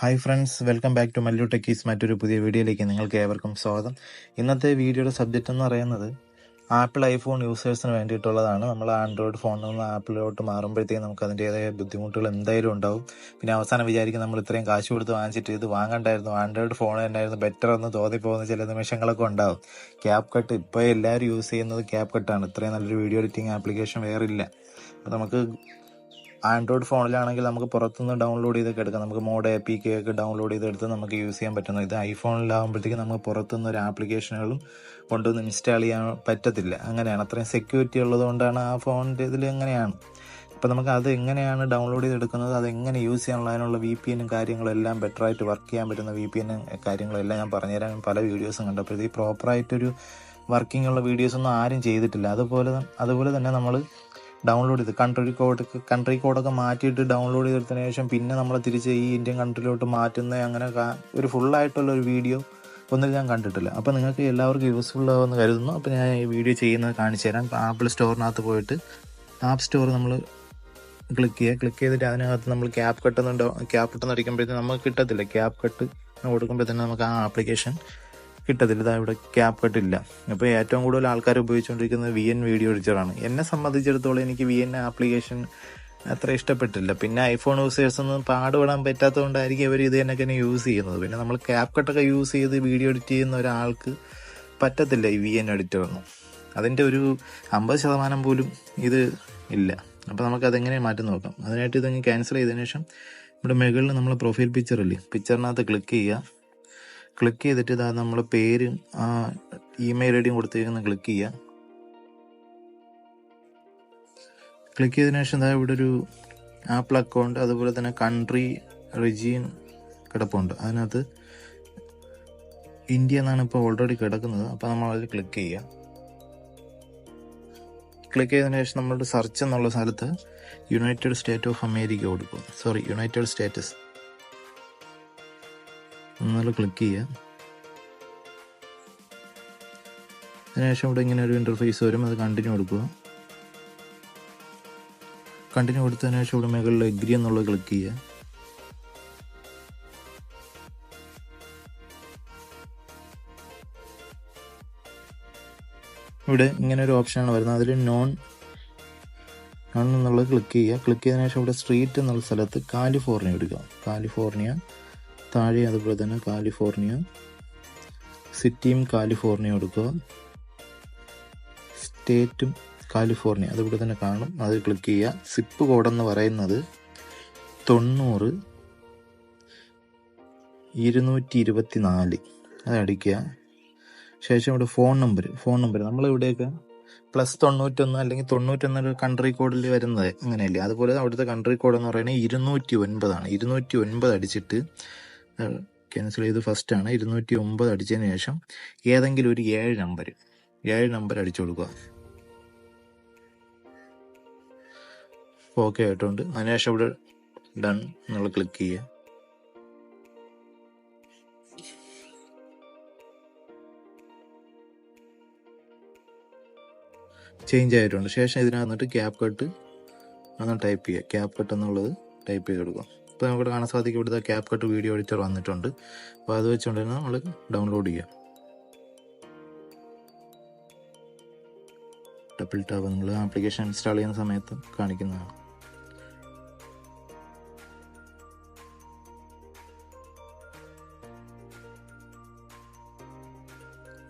Hi friends, welcome back to Mallu techies. മറ്റൊരു പുതിയ വീഡിയോയിലേക്ക് നിങ്ങൾക്ക് ഏവർക്കും സ്വാഗതം. ഇന്നത്തെ വീഡിയോയുടെ സബ്ജക്റ്റ് എന്ന് പറയുന്നത് ആപ്പിൾ ഐഫോൺ യൂസേഴ്സിന് വേണ്ടിയിട്ടുള്ളതാണ്. നമ്മൾ ആൻഡ്രോയിഡ് ഫോണിൽ നിന്ന് ആപ്പിളിലോട്ട് മാറുമ്പോഴത്തേക്കും നമുക്ക് അതിൻ്റേതായ ബുദ്ധിമുട്ടുകൾ എന്തായാലും ഉണ്ടാവും. പിന്നെ അവസാനം വിചാരിക്കും നമ്മൾ ഇത്രയും കാശ് കൊടുത്ത് വാങ്ങിച്ചിട്ട് ഇത് വാങ്ങണ്ടായിരുന്നു, ആൻഡ്രോയിഡ് ഫോൺ തന്നെയായിരുന്നു ബെറ്റർ എന്ന് തോന്നിപ്പോകുന്ന ചില നിമിഷങ്ങളൊക്കെ ഉണ്ടാവും. ക്യാപ് കട്ട് ഇപ്പോൾ എല്ലാവരും യൂസ് ചെയ്യുന്നത് ക്യാപ് കട്ടാണ്. ഇത്രയും നല്ലൊരു വീഡിയോ എഡിറ്റിംഗ് ആപ്ലിക്കേഷൻ വേറെ ഇല്ല. അപ്പോൾ നമുക്ക് ആൻഡ്രോയിഡ് ഫോണിലാണെങ്കിൽ നമുക്ക് പുറത്തുനിന്ന് ഡൗൺലോഡ് ചെയ്തൊക്കെ എടുക്കാം. നമുക്ക് മോഡ് APK ഒക്കെ ഡൗൺലോഡ് ചെയ്തെടുത്ത് നമുക്ക് യൂസ് ചെയ്യാൻ പറ്റുന്നത്. ഇത് ഐഫോണിലാകുമ്പോഴത്തേക്കും നമുക്ക് പുറത്തുനിന്ന് ഒരു ആപ്ലിക്കേഷനുകളും കൊണ്ടുവന്ന് ഇൻസ്റ്റാൾ ചെയ്യാൻ പറ്റത്തില്ല. അങ്ങനെയാണ്, അത്രയും സെക്യൂരിറ്റി ഉള്ളതുകൊണ്ടാണ് ആ ഫോണിൻ്റെ ഇതിൽ എങ്ങനെയാണ്. അപ്പോൾ നമുക്ക് അത് എങ്ങനെയാണ് ഡൗൺലോഡ് ചെയ്തെടുക്കുന്നത്, അതെങ്ങനെ യൂസ് ചെയ്യാനുള്ള അതിനുള്ള VPN കാര്യങ്ങളും എല്ലാം ബെറ്ററായിട്ട് വർക്ക് ചെയ്യാൻ പറ്റുന്ന VPN കാര്യങ്ങളെല്ലാം ഞാൻ പറഞ്ഞുതരാൻ പല വീഡിയോസും കണ്ടപ്പോഴത്തേക്ക് പ്രോപ്പറായിട്ടൊരു വർക്കിംഗ് ഉള്ള വീഡിയോസൊന്നും ആരും ചെയ്തിട്ടില്ല. അതുപോലെ തന്നെ നമ്മൾ ഡൗൺലോഡ് ചെയ്ത് കൺട്രി കോഡൊക്കെ മാറ്റിയിട്ട് ഡൗൺലോഡ് ചെയ്തെടുത്തതിന് ശേഷം പിന്നെ നമ്മൾ തിരിച്ച് ഈ ഇന്ത്യൻ കൺട്രിയിലോട്ട് മാറ്റുന്ന അങ്ങനെ ഒരു ഫുള്ളായിട്ടുള്ള ഒരു വീഡിയോ ഒന്നും ഞാൻ കണ്ടിട്ടില്ല. അപ്പോൾ നിങ്ങൾക്ക് എല്ലാവർക്കും യൂസ്ഫുൾ ആവുമെന്ന് കരുതുന്നു. അപ്പോൾ ഞാൻ ഈ വീഡിയോ ചെയ്യുന്നത് കാണിച്ചു തരാം. ആപ്പിൾ സ്റ്റോറിനകത്ത് പോയിട്ട് ആപ്പ് സ്റ്റോർ നമ്മൾ ക്ലിക്ക് ചെയ്തിട്ട് അതിനകത്ത് നമ്മൾ ക്യാപ് കട്ടെന്ന് അടിക്കുമ്പോഴത്തേക്കും നമുക്ക് കിട്ടത്തില്ല. ക്യാപ് കട്ട് കൊടുക്കുമ്പോഴത്തേനും നമുക്ക് ആ ആപ്ലിക്കേഷൻ കിട്ടത്തില്ല. ഇതാ ഇവിടെ ക്യാപ് കട്ട് ഇല്ല. അപ്പോൾ ഏറ്റവും കൂടുതൽ ആൾക്കാർ ഉപയോഗിച്ചുകൊണ്ടിരിക്കുന്നത് VN വീഡിയോ എഡിറ്ററാണ്. എന്നെ സംബന്ധിച്ചിടത്തോളം എനിക്ക് VN ആപ്ലിക്കേഷൻ അത്ര ഇഷ്ടപ്പെട്ടില്ല. പിന്നെ ഐഫോൺ യൂസേഴ്സൊന്നും പാടുപെടാൻ പറ്റാത്തതുകൊണ്ടായിരിക്കും ഇവർ ഇത് തന്നെ യൂസ് ചെയ്യുന്നത്. പിന്നെ നമ്മൾ ക്യാപ് കട്ടൊക്കെ യൂസ് ചെയ്ത് വീഡിയോ എഡിറ്റ് ചെയ്യുന്ന ഒരാൾക്ക് പറ്റത്തില്ല ഈ VN എഡിറ്ററൊന്നും. അതിൻ്റെ ഒരു 50% പോലും ഇത് ഇല്ല. അപ്പോൾ നമുക്കതെങ്ങനെ മാറ്റി നോക്കാം. അതിനായിട്ട് ഇതങ്ങ് ക്യാൻസൽ ചെയ്തതിന് ശേഷം ഇവിടെ മുകളിൽ നമ്മൾ പ്രൊഫൈൽ പിക്ചറിനകത്ത് ക്ലിക്ക് ചെയ്തിട്ട് ഇതാ നമ്മളെ പേരും ഇമെയിൽ ID കൊടുത്തേക്കുന്ന ക്ലിക്ക് ചെയ്യുക. ക്ലിക്ക് ചെയ്തതിനു ശേഷം ഇതാ ഇവിടെ ഒരു ആപ്പിൾ അക്കൗണ്ട്, അതുപോലെ തന്നെ കൺട്രി റീജിയൻ കിടപ്പുണ്ട്. അതിനകത്ത് ഇന്ത്യ എന്നാണ് ഇപ്പോൾ ഓൾറെഡി കിടക്കുന്നത്. അപ്പോൾ നമ്മൾ അതിൽ ക്ലിക്ക് ചെയ്യുക. ക്ലിക്ക് ചെയ്തതിനു ശേഷം നമ്മളുടെ സെർച്ച് എന്നുള്ള സ്ഥലത്ത് യുണൈറ്റഡ് സ്റ്റേറ്റ് ഓഫ് അമേരിക്ക കൊടുക്കുക. യുണൈറ്റഡ് സ്റ്റേറ്റസ് ഒന്നുകൂടെ ക്ലിക്ക് ചെയ്യുക. അതിനുശേഷം ഇവിടെ ഇങ്ങനെ ഒരു ഇൻ്റർഫേസ് വരും. അത് കണ്ടിന്യൂ കൊടുക്കുക. കണ്ടിന്യൂ കൊടുത്തതിന് ശേഷം ഇവിടെ മുകളിൽ എഗ്രി എന്നുള്ളത് ക്ലിക്ക് ചെയ്യുക. ഇവിടെ ഇങ്ങനെ ഒരു ഓപ്ഷനാണ് വരുന്നത്. അതിൽ നോൺ എന്നുള്ളത് ക്ലിക്ക് ചെയ്യുക. ക്ലിക്ക് ചെയ്തതിനു ശേഷം ഇവിടെ സ്ട്രീറ്റ് എന്നുള്ള സ്ഥലത്ത് കാലിഫോർണിയ എടുക്കുക. കാലിഫോർണിയ താഴെ, അതുപോലെ തന്നെ കാലിഫോർണിയ സിറ്റിയും കാലിഫോർണിയ കൊടുക്കുക. സ്റ്റേറ്റും കാലിഫോർണിയ അതുപോലെ തന്നെ കാണും, അത് ക്ലിക്ക് ചെയ്യുക. സിപ്പ് കോഡെന്ന് പറയുന്നത് 90-224 അത് അടിക്കുക. ശേഷം ഇവിടെ ഫോൺ നമ്പർ നമ്മളിവിടെയൊക്കെ +91 അല്ലെങ്കിൽ 91 കൺട്രി കോഡിൽ വരുന്നത് അങ്ങനെയല്ലേ. അതുപോലെ അവിടുത്തെ കൺട്രി കോഡ് എന്ന് പറയുന്നത് 209 ആണ്. 209 അടിച്ചിട്ട് ക്യാൻസൽ ചെയ്ത് ഫസ്റ്റാണ്. 209 അടിച്ചതിന് ശേഷം ഏതെങ്കിലും ഒരു 7 നമ്പർ അടിച്ചു കൊടുക്കുക. ഓക്കെ ആയിട്ടുണ്ട്. അതിനുശേഷം ഇവിടെ ഡൺ എന്നുള്ള ക്ലിക്ക് ചെയ്യുക. ചേഞ്ച് ആയിട്ടുണ്ട്. ശേഷം ഇതിനകത്ത് ക്യാപ് കട്ട് ഒന്ന് ടൈപ്പ് ചെയ്യുക. ക്യാപ് കട്ട് എന്നുള്ളത് ടൈപ്പ് ചെയ്ത് കൊടുക്കുക. ഇപ്പോൾ നമുക്ക് കാണാൻ സാധിക്കും ഇവിടുത്തെ ക്യാപ് കട്ട് വീഡിയോ എഡിറ്റർ വന്നിട്ടുണ്ട്. അപ്പോൾ അത് വെച്ചുകൊണ്ട് തന്നെ നമ്മൾ ഡൗൺലോഡ് ചെയ്യുക. ഡബിൾ ടാപ്പ് നമ്മൾ ആപ്ലിക്കേഷൻ ഇൻസ്റ്റാൾ ചെയ്യുന്ന സമയത്ത് കാണിക്കുന്നതാണ്.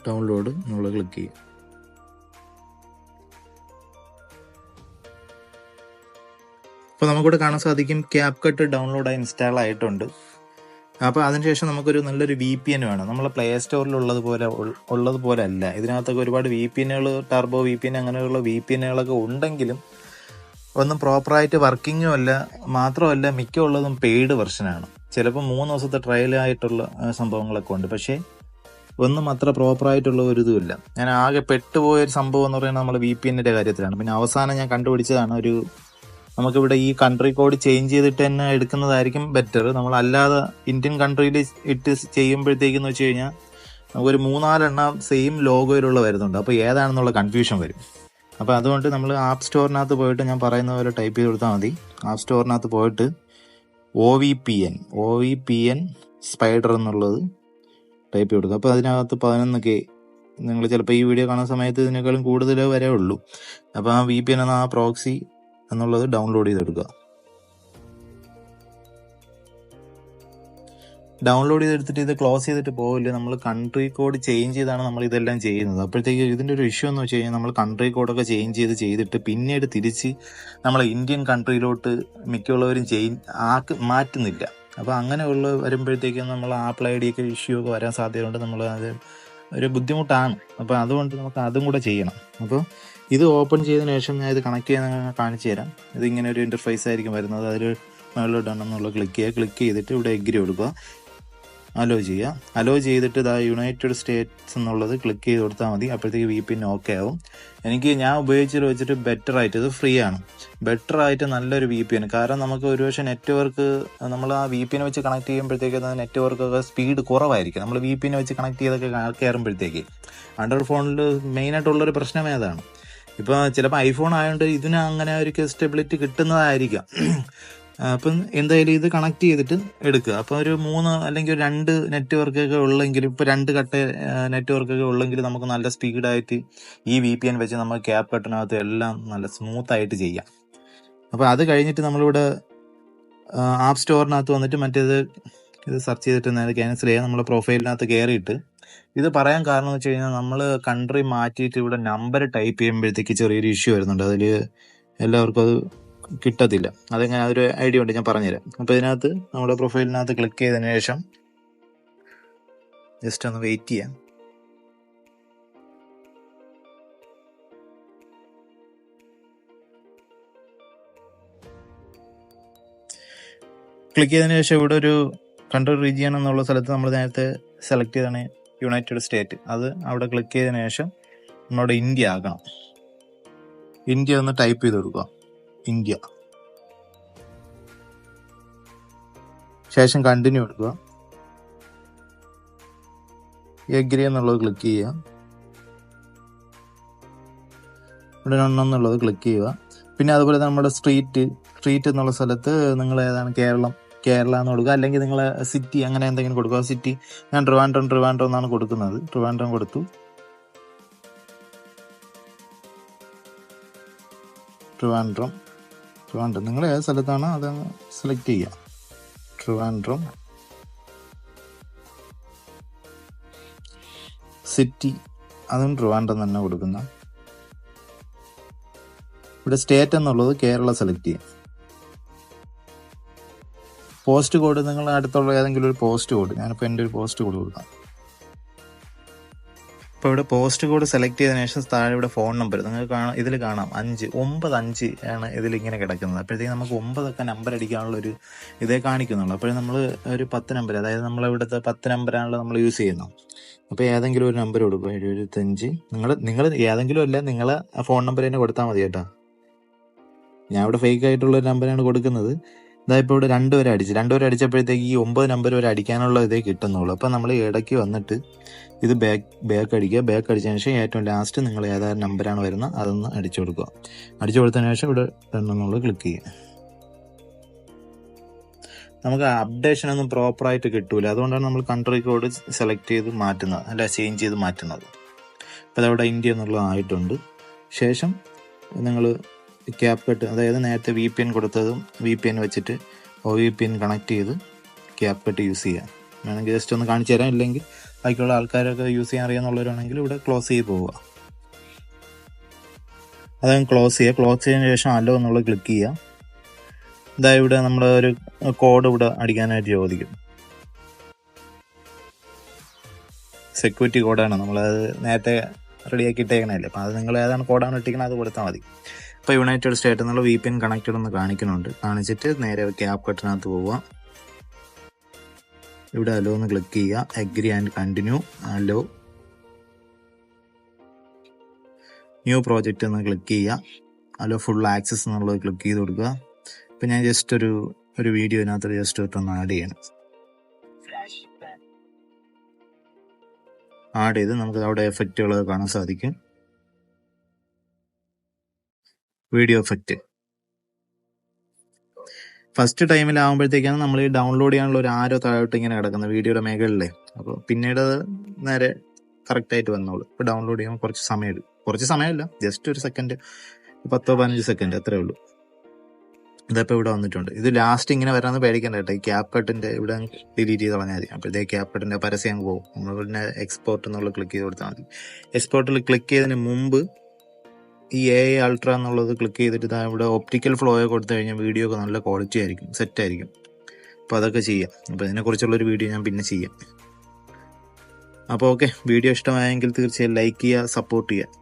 ഡൗൺലോഡ് എന്നുള്ളത് ക്ലിക്ക് ചെയ്യുക. അപ്പോൾ നമുക്കിവിടെ കാണാൻ സാധിക്കും ക്യാപ് കട്ട് ഡൗൺലോഡായി ഇൻസ്റ്റാൾ ആയിട്ടുണ്ട്. അപ്പോൾ അതിനുശേഷം നമുക്കൊരു നല്ലൊരു VPN വേണം. നമ്മളെ പ്ലേ സ്റ്റോറിൽ ഉള്ളതുപോലെ അല്ല. ഇതിനകത്തൊക്കെ ഒരുപാട് VPNകൾ, ടർബോ VPN അങ്ങനെയുള്ള VPNകളൊക്കെ ഉണ്ടെങ്കിലും ഒന്നും പ്രോപ്പറായിട്ട് വർക്കിങ്ങും അല്ല. മാത്രമല്ല മിക്ക ഉള്ളതും പെയ്ഡ് വെർഷനാണ്. ചിലപ്പോൾ 3 ദിവസത്തെ ട്രയലായിട്ടുള്ള സംഭവങ്ങളൊക്കെ ഉണ്ട്. പക്ഷേ ഒന്നും അത്ര പ്രോപ്പറായിട്ടുള്ള ഒരു ഇതുമില്ല. ഞാൻ ആകെ പെട്ടുപോയൊരു സംഭവം എന്ന് പറയുന്നത് നമ്മൾ VPNൻ്റെ കാര്യത്തിലാണ്. പിന്നെ അവസാനം ഞാൻ കണ്ടുപിടിച്ചതാണ് നമുക്കിവിടെ ഈ കൺട്രി കോഡ് ചേഞ്ച് ചെയ്തിട്ട് തന്നെ എടുക്കുന്നതായിരിക്കും ബെറ്റർ. നമ്മളല്ലാതെ ഇന്ത്യൻ കൺട്രിയിൽ ഇട്ട് ചെയ്യുമ്പോഴത്തേക്കെന്ന് വെച്ച് കഴിഞ്ഞാൽ നമുക്കൊരു 3-4 എണ്ണം സെയിം ലോഗോയിലുള്ള വരുന്നുണ്ട്. അപ്പോൾ ഏതാണെന്നുള്ള കൺഫ്യൂഷൻ വരും. അപ്പോൾ അതുകൊണ്ട് നമ്മൾ ആപ്പ് സ്റ്റോറിനകത്ത് പോയിട്ട് ഞാൻ പറയുന്ന പോലെ ടൈപ്പ് ചെയ്ത് കൊടുത്താൽ മതി. ആപ്പ് സ്റ്റോറിനകത്ത് പോയിട്ട് OVPN സ്പൈഡർ എന്നുള്ളത് ടൈപ്പ് ചെയ്ത് കൊടുക്കുക. അപ്പോൾ അതിനകത്ത് 11K നിങ്ങൾ ചിലപ്പോൾ ഈ വീഡിയോ കാണുന്ന സമയത്ത് ഇതിനേക്കാളും കൂടുതൽ വരെ ഉള്ളൂ. അപ്പോൾ ആ VPN എന്ന ആ പ്രോക്സി എന്നുള്ളത് ഡൗൺലോഡ് ചെയ്തെടുക്കുക. ഡൗൺലോഡ് ചെയ്തെടുത്തിട്ട് ഇത് ക്ലോസ് ചെയ്തിട്ട് പോകില്ല. നമ്മൾ കൺട്രി കോഡ് ചേഞ്ച് ചെയ്താണ് നമ്മൾ ഇതെല്ലാം ചെയ്യുന്നത്. അപ്പോഴത്തേക്ക് ഇതിൻ്റെ ഒരു ഇഷ്യൂ എന്ന് വെച്ച് കഴിഞ്ഞാൽ നമ്മൾ കൺട്രി കോഡൊക്കെ ചേഞ്ച് ചെയ്തിട്ട് പിന്നീട് തിരിച്ച് നമ്മൾ ഇന്ത്യൻ കൺട്രിയിലോട്ട് മിക്കുള്ളവരും മാറ്റുന്നില്ല. അപ്പോൾ അങ്ങനെയുള്ള വരുമ്പോഴത്തേക്കും നമ്മൾ ആപ്പിൾ ID ഒക്കെ ഇഷ്യൂ ഒക്കെ വരാൻ സാധ്യതയുണ്ട്. നമ്മൾ അത് ഒരു ബുദ്ധിമുട്ടാണ്. അപ്പോൾ അതുകൊണ്ട് നമുക്ക് അതും കൂടെ ചെയ്യണം. അപ്പോൾ ഇത് ഓപ്പൺ ചെയ്തതിന് ശേഷം ഞാൻ ഇത് കണക്ട് ചെയ്യാൻ കാണിച്ചു തരാം. ഇത് ഇങ്ങനെ ഒരു ഇൻ്റർഫേസ് ആയിരിക്കും വരുന്നത്. അതിൽ മുകളിൽ ഡൺ എന്നുള്ള ക്ലിക്ക് ചെയ്തിട്ട് ഇവിടെ എഗ്രി കൊടുക്കുക, അലോ ചെയ്യുക. അലോ ചെയ്തിട്ട് ഇതാ യുണൈറ്റഡ് സ്റ്റേറ്റ്സ് എന്നുള്ളത് ക്ലിക്ക് ചെയ്ത് കൊടുത്താൽ മതി. അപ്പോഴത്തേക്ക് VPN ഓക്കെ ആവും. ഞാൻ ഉപയോഗിച്ചിട്ട് വെച്ചിട്ട് ബെറ്റർ ആയിട്ട്, ഇത് ഫ്രീ ആണ്, ബെറ്റർ ആയിട്ട് നല്ലൊരു VPN. കാരണം നമുക്ക് ഒരുപക്ഷെ നെറ്റ്വർക്ക് നമ്മൾ ആ VPN വെച്ച് കണക്ട് ചെയ്യുമ്പോഴത്തേക്ക് നെറ്റ്വർക്കൊക്കെ സ്പീഡ് കുറവായിരിക്കും. നമ്മൾ VPN വെച്ച് കണക്ട് ചെയ്തൊക്കെ കയറുമ്പോഴത്തേക്ക് ആൻഡ്രോയിഡ് ഫോണിൽ മെയിനായിട്ടുള്ളൊരു പ്രശ്നം ഏതാണ്, ഇപ്പോൾ ചിലപ്പോൾ ഐഫോൺ ആയതുകൊണ്ട് ഇതിന് അങ്ങനെ ഒരു സ്റ്റെബിലിറ്റി കിട്ടുന്നതായിരിക്കാം. അപ്പം എന്തായാലും ഇത് കണക്ട് ചെയ്തിട്ട് എടുക്കുക. അപ്പോൾ ഒരു 3 അല്ലെങ്കിൽ 2 നെറ്റ്വർക്കൊക്കെ ഉള്ളെങ്കിൽ, ഇപ്പോൾ 2 കട്ട നെറ്റ്വർക്കൊക്കെ ഉള്ളെങ്കിൽ നമുക്ക് നല്ല സ്പീഡായിട്ട് ഈ VPN വെച്ച് നമ്മൾ ക്യാപ് കട്ടിനകത്ത് എല്ലാം നല്ല സ്മൂത്തായിട്ട് ചെയ്യാം. അപ്പോൾ അത് കഴിഞ്ഞിട്ട് നമ്മളിവിടെ ആപ്പ് സ്റ്റോറിനകത്ത് വന്നിട്ട് ഇത് സെർച്ച് ചെയ്തിട്ട് നേരെ ക്യാൻസൽ ചെയ്യാം. നമ്മളെ പ്രൊഫൈലിനകത്ത് കയറിയിട്ട് ഇത് പറയാൻ കാരണം എന്ന് വെച്ച് കഴിഞ്ഞാൽ നമ്മൾ കൺട്രി മാറ്റിയിട്ട് ഇവിടെ നമ്പർ ടൈപ്പ് ചെയ്യുമ്പോഴത്തേക്ക് ചെറിയൊരു ഇഷ്യൂ വരുന്നുണ്ട്. അതിൽ എല്ലാവർക്കും അത് കിട്ടത്തില്ല. അതെങ്ങനെ അതൊരു ഐഡിയ ഉണ്ട്, ഞാൻ പറഞ്ഞുതരാം. അപ്പോൾ ഇതിനകത്ത് നമ്മുടെ പ്രൊഫൈലിനകത്ത് ക്ലിക്ക് ചെയ്തതിന് ശേഷം ജസ്റ്റ് ഒന്ന് വെയിറ്റ് ചെയ്യാം. ക്ലിക്ക് ചെയ്തതിന് ശേഷം ഇവിടെ ഒരു കൺട്രി റീജിയൻ എന്നുള്ള സ്ഥലത്ത് നമ്മൾ നേരത്തെ സെലക്ട് ചെയ്താണ് യുണൈറ്റഡ് സ്റ്റേറ്റ്. അത് അവിടെ ക്ലിക്ക് ചെയ്തതിന് ശേഷം നമ്മുടെ ഇന്ത്യ ആക്കണം. ഇന്ത്യ ഒന്ന് ടൈപ്പ് ചെയ്ത് കൊടുക്കുക, ഇന്ത്യ. ശേഷം കണ്ടിന്യൂ എടുക്കുക, എഗ്രി എന്നുള്ളത് ക്ലിക്ക് ചെയ്യുക, ഇവിടെ എന്നുള്ളത് ക്ലിക്ക് ചെയ്യുക. പിന്നെ അതുപോലെ നമ്മുടെ സ്ട്രീറ്റ് എന്നുള്ള സ്ഥലത്ത് നിങ്ങൾ ഏതാണ് കേരള എന്ന് കൊടുക്കുക, അല്ലെങ്കിൽ നിങ്ങൾ സിറ്റി അങ്ങനെ എന്തെങ്കിലും കൊടുക്കുക. സിറ്റി ഞാൻ ട്രിവാൻഡ്രം എന്നാണ് കൊടുക്കുന്നത്. ട്രിവാൻഡ്രം കൊടുത്തു. ട്രിവാൻഡ്രം നിങ്ങൾ ഏത് സ്ഥലത്താണ് അത് സെലക്ട് ചെയ്യുക. ട്രിവാൻഡ്രം സിറ്റി, അതും ട്രിവാൻഡ്രം തന്നെ കൊടുക്കുന്ന. ഇവിടെ സ്റ്റേറ്റ് എന്നുള്ളത് കേരള സെലക്ട് ചെയ്യാം. പോസ്റ്റ് കോഡ് നിങ്ങൾ അടുത്തുള്ള ഏതെങ്കിലും ഒരു പോസ്റ്റ് കോഡ്, ഞാനിപ്പോൾ എൻ്റെ ഒരു പോസ്റ്റ് കോഡ് കൊടുക്കാം. ഇപ്പോൾ ഇവിടെ പോസ്റ്റ് കോഡ് സെലക്ട് ചെയ്തതിനു ശേഷം താഴെ ഇവിടെ ഫോൺ നമ്പർ നിങ്ങൾക്ക് ഇതിൽ കാണാം 95 ആണ് ഇതിലിങ്ങനെ കിടക്കുന്നത്. അപ്പോഴത്തേക്ക് നമുക്ക് 9 നമ്പർ അടിക്കാനുള്ളൊരു ഇതേ കാണിക്കുന്നുള്ളൂ. അപ്പോഴും നമ്മൾ ഒരു 10 നമ്പർ, അതായത് നമ്മളിവിടുത്തെ 10 നമ്പറാണല്ലോ നമ്മൾ യൂസ് ചെയ്യുന്നത്. അപ്പോൾ ഏതെങ്കിലും ഒരു നമ്പർ കൊടുക്കുക, 75. നിങ്ങൾ ഏതെങ്കിലും അല്ല, നിങ്ങൾ ആ ഫോൺ നമ്പർ തന്നെ കൊടുത്താൽ മതി കേട്ടോ. ഞാൻ ഇവിടെ ഫേക്ക് ആയിട്ടുള്ളൊരു നമ്പറാണ് കൊടുക്കുന്നത്. ഇപ്പോൾ ഇവിടെ 2 വരെ അടിച്ചപ്പോഴത്തേക്ക് ഈ 9 നമ്പർ വരെ അടിക്കാനുള്ള ഇതേ കിട്ടുന്നുള്ളൂ. അപ്പം നമ്മൾ ഇടയ്ക്ക് വന്നിട്ട് ഇത് ബാക്ക് അടിച്ചതിന് ശേഷം ഏറ്റവും ലാസ്റ്റ് നിങ്ങൾ ഏതായാലും നമ്പറാണ് വരുന്നത് അതൊന്ന് അടിച്ചു കൊടുക്കുക. അടിച്ചു കൊടുത്തതിന് ശേഷം ഇവിടെ എന്നുള്ളത് ക്ലിക്ക് ചെയ്യുക. നമുക്ക് അപ്ഡേഷൻ ഒന്നും പ്രോപ്പറായിട്ട് കിട്ടൂല, അതുകൊണ്ടാണ് നമ്മൾ കൺട്രി കോഡ് സെലക്ട് ചെയ്ത് മാറ്റുന്നത്, അല്ല ചേഞ്ച് ചെയ്ത് മാറ്റുന്നത്. അപ്പോൾ അതവിടെ ഇന്ത്യ എന്നുള്ളത് ആയിട്ടുണ്ട്. ശേഷം നിങ്ങൾ ക്യാപ് കട്ട്, അതായത് നേരത്തെ VPN കൊടുത്തതും VPN വെച്ചിട്ട് OVPN കണക്ട് ചെയ്ത് ക്യാപ് കട്ട് യൂസ് ചെയ്യാം. വേണമെങ്കിൽ ജസ്റ്റ് ഒന്ന് കാണിച്ചു തരാം, ഇല്ലെങ്കിൽ ബാക്കിയുള്ള ആൾക്കാരൊക്കെ യൂസ് ചെയ്യാൻ അറിയാമെന്നുള്ളവരാണെങ്കിൽ ഇവിടെ ക്ലോസ് ചെയ്ത് പോവുക. അതങ്ങ് ക്ലോസ് ചെയ്തതിന് ശേഷം അലോ എന്നുള്ളത് ക്ലിക്ക് ചെയ്യുക. ഇതാ ഇവിടെ നമ്മൾ ഒരു കോഡ് ഇവിടെ അടിക്കാനായിട്ട് ചോദിക്കും. സെക്യൂരിറ്റി കോഡാണ്, നമ്മളത് നേരത്തെ റെഡിയാക്കി ഇട്ടേക്കണല്ലേ. അപ്പം അത് നിങ്ങൾ ഏതാണ് കോഡാണ് ഇട്ടിരിക്കുന്നത് അത് കൊടുത്താൽ മതി. ഇപ്പോൾ യുണൈറ്റഡ് സ്റ്റേറ്റ് എന്നുള്ള VPN കണക്റ്റഡ് എന്ന് കാണിച്ചിട്ട് നേരെ ക്യാപ് കട്ടിനകത്ത് പോവുക. ഇവിടെ അലോ എന്ന് ക്ലിക്ക് ചെയ്യുക, agri and continue, hello. New project എന്ന് ക്ലിക്ക് ചെയ്യുക, അലോ ഫുൾ ആക്സസ് എന്നുള്ളത് ക്ലിക്ക് ചെയ്ത് കൊടുക്കുക. ഇപ്പം ഞാൻ ജസ്റ്റ് ഒരു വീഡിയോ ഇതിനകത്ത് ജസ്റ്റ് ഒന്ന് ആഡ് ചെയ്യണം. ആഡ് ചെയ്ത് നമുക്ക് അവിടെ എഫക്റ്റുകൾ കാണാൻ സാധിക്കും. വീഡിയോ എഫക്റ്റ് ഫസ്റ്റ് ടൈമിലാകുമ്പോഴത്തേക്കാണ് നമ്മൾ ഈ ഡൗൺലോഡ് ചെയ്യാനുള്ള ഒരു ആരോ താഴോട്ട് ഇങ്ങനെ കിടക്കുന്നത് വീഡിയോയുടെ മേഖലയിലെ. അപ്പോൾ പിന്നീട് അത് നേരെ കറക്റ്റായിട്ട് വന്നോളൂ. ഇപ്പോൾ ഡൗൺലോഡ് ചെയ്യുമ്പോൾ കുറച്ച് സമയം എടുക്കും. കുറച്ച് സമയമില്ല, ജസ്റ്റ് ഒരു സെക്കൻഡ്, 10-15 സെക്കൻഡ് അത്രേ ഉള്ളൂ. ഇതപ്പോൾ ഇവിടെ വന്നിട്ടുണ്ട്. ഇത് ലാസ്റ്റ് ഇങ്ങനെ വരാമെന്ന് പേടിക്കണ്ട കേട്ടോ. ഈ ക്യാപ്കട്ടിൻ്റെ ഇവിടെ ഡിലീറ്റ് ചെയ്ത് കളഞ്ഞാൽ മതി. അപ്പോഴത്തേക്ക് ക്യാപ്കട്ടിൻ്റെ പരസ്യം അങ്ങ് പോകും. നമ്മൾ പിന്നെ എക്സ്പോർട്ട് എന്നുള്ള ക്ലിക്ക് ചെയ്ത് കൊടുത്താൽ മതി. എക്സ്പോർട്ടിൽ ക്ലിക്ക് ചെയ്തതിന് മുമ്പ് ഈ AI അൾട്ര എന്നുള്ളത് ക്ലിക്ക് ചെയ്തിട്ട് ഇവിടെ ഒപ്റ്റിക്കൽ ഫ്ലോ കൊടുത്തു കഴിഞ്ഞാൽ വീഡിയോ ഒക്കെ നല്ല ക്വാളിറ്റി ആയിരിക്കും, സെറ്റ് ആയിരിക്കും. അപ്പോൾ അതൊക്കെ ചെയ്യാം. അപ്പോൾ ഇതിനെക്കുറിച്ചുള്ളൊരു വീഡിയോ ഞാൻ പിന്നെ ചെയ്യാം. അപ്പോൾ ഓക്കെ, വീഡിയോ ഇഷ്ടമായെങ്കിൽ തീർച്ചയായും ലൈക്ക് ചെയ്യുക, സപ്പോർട്ട് ചെയ്യുക.